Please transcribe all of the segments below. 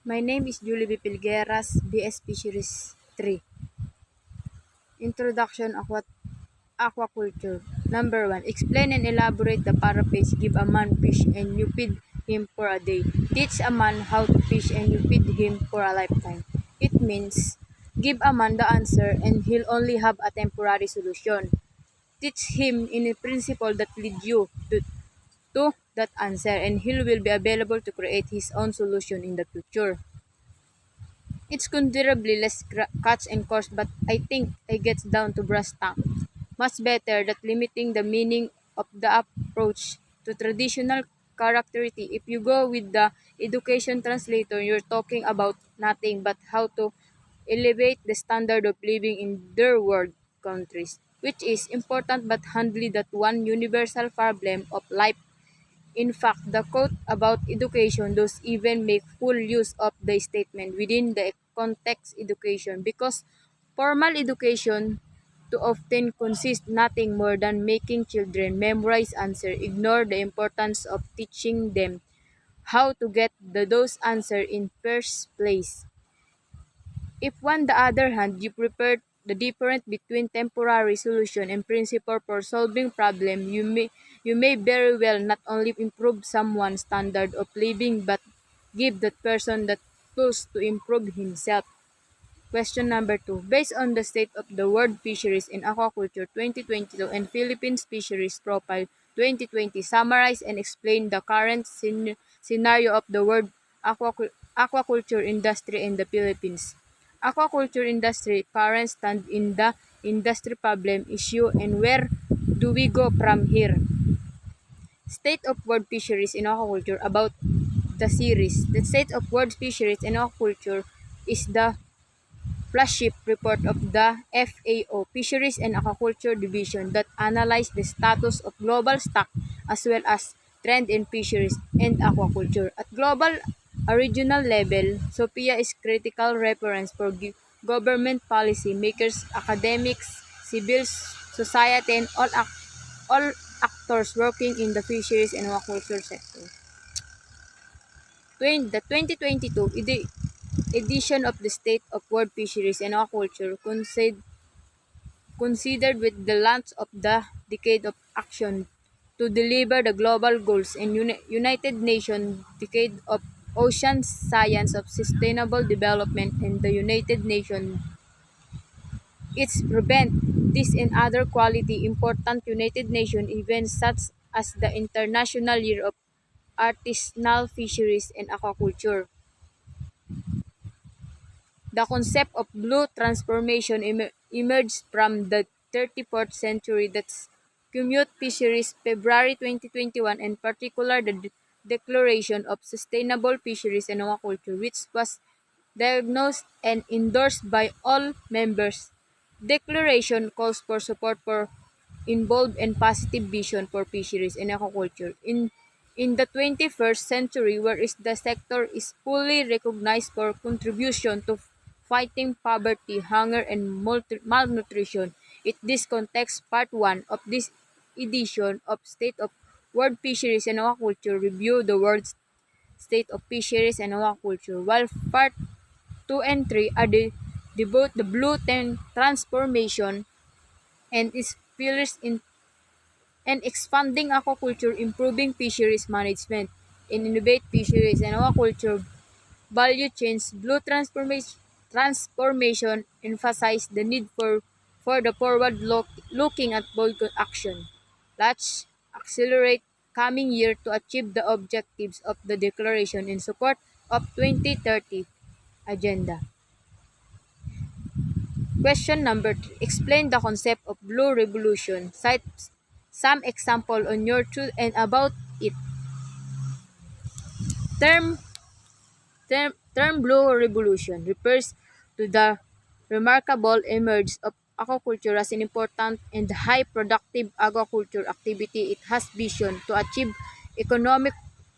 My name is Julie B. Pilgueras, BS Fisheries 3. Introduction Aquaculture. Number 1. Explain and elaborate the paraphrase. Give a man fish and you feed him for a day. Teach a man how to fish and you feed him for a lifetime. It means give a man the answer and he'll only have a temporary solution. Teach him in a principle that lead you to that answer and he will be available to create his own solution in the future. It's considerably less cuts and cost, but I think it gets down to brass tacks. Much better that limiting the meaning of the approach to traditional characterity. If you go with the education translator, you're talking about nothing but how to elevate the standard of living in their world countries, which is important but handle that one universal problem of life. In fact, the quote about education does even make full use of the statement within the context education because formal education too often consists nothing more than making children memorize answers, ignore the importance of teaching them how to get those answers in first place. If on the other hand you prepare the difference between temporary solution and principle for solving problem, you may very well not only improve someone's standard of living but give that person the tools to improve himself. Question number 2. Based on the state of the world fisheries in aquaculture 2022 and Philippines fisheries profile 2020, summarize and explain the current scenario of the world aquaculture industry in the Philippines. Aquaculture industry current stand in the industry problem issue and where do we go from here? State of world fisheries in aquaculture about the series. The state of world fisheries in aquaculture is the flagship report of the FAO Fisheries and Aquaculture Division that analyzed the status of global stock as well as trend in fisheries and aquaculture. At global a regional level, SOPIA is critical reference for government policy makers, academics, civil society, and all actors working in the fisheries and aquaculture sector. The 2022 edition of the State of World Fisheries and Aquaculture considered with the launch of the Decade of Action to deliver the global goals and United Nations Decade of Ocean Science of Sustainable Development and the United Nations. It's prevent this and other quality important United Nations events such as the International Year of Artisanal Fisheries and Aquaculture. The concept of blue transformation emerged from the 34th century that's commute fisheries February 2021 and particular the Declaration of Sustainable Fisheries and Aquaculture which was diagnosed and endorsed by all members. Declaration calls for support for involved and positive vision for fisheries and aquaculture in the 21st century whereas the sector is fully recognized for contribution to fighting poverty, hunger, and malnutrition. In this context, Part 1 of this edition of State of World Fisheries and Aquaculture review the world's state of fisheries and aquaculture, while Part 2 and 3 are devote the blue transformation and its pillars in and expanding aquaculture, improving fisheries management, and innovate fisheries and aquaculture value chains. Blue transformation emphasize the need for the looking at bold action. Let's accelerate coming year to achieve the objectives of the declaration in support of 2030 agenda. Question number 3. Explain the concept of blue revolution. Cite some example on your truth and about it. Term term blue revolution refers to the remarkable emergence of aquaculture as an important and high productive aquaculture activity. It has vision to achieve economic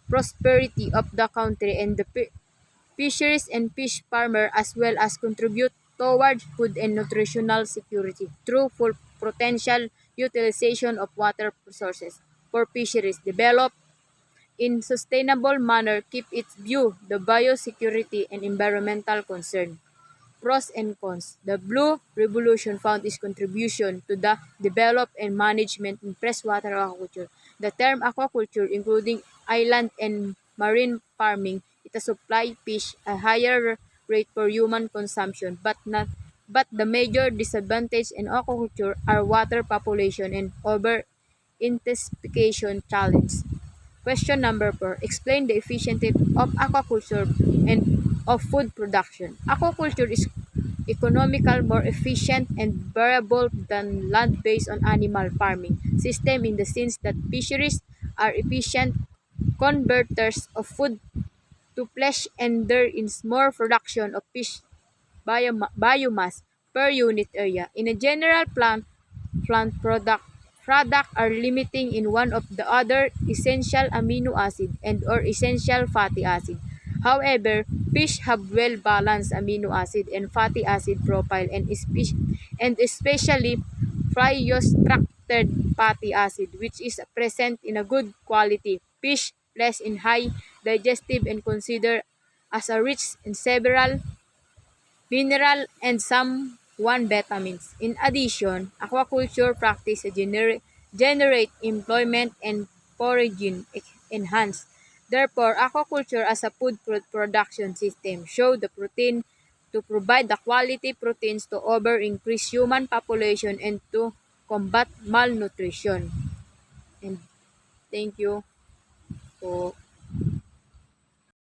prosperity of the country and the fisheries and fish farmer as well as contribute towards food and nutritional security through full potential utilization of water resources for fisheries develop in sustainable manner keep its view the biosecurity and environmental concern. Pros and cons. The Blue Revolution found its contribution to the development and management in freshwater aquaculture. The term aquaculture, including island and marine farming, it supply fish a higher rate for human consumption, but the major disadvantage in aquaculture are water population and over intensification challenge. Question number 4. Explain the efficiency of aquaculture and of food production. Aquaculture is economical, more efficient, and variable than land-based on animal farming system in the sense that fisheries are efficient converters of food to flesh and there is more production of fish biomass per unit area. In a general plant product are limiting in one of the other essential amino acid and or essential fatty acid. However, fish have well-balanced amino acid and fatty acid profile and especially free-structured fatty acid which is present in a good quality fish less in high digestive and considered as a rich in several mineral and some one vitamins. In addition, aquaculture practice generate employment and foraging enhance. Therefore, aquaculture as a food production system show the protein to provide the quality proteins to over increase human population and to combat malnutrition. And thank you po.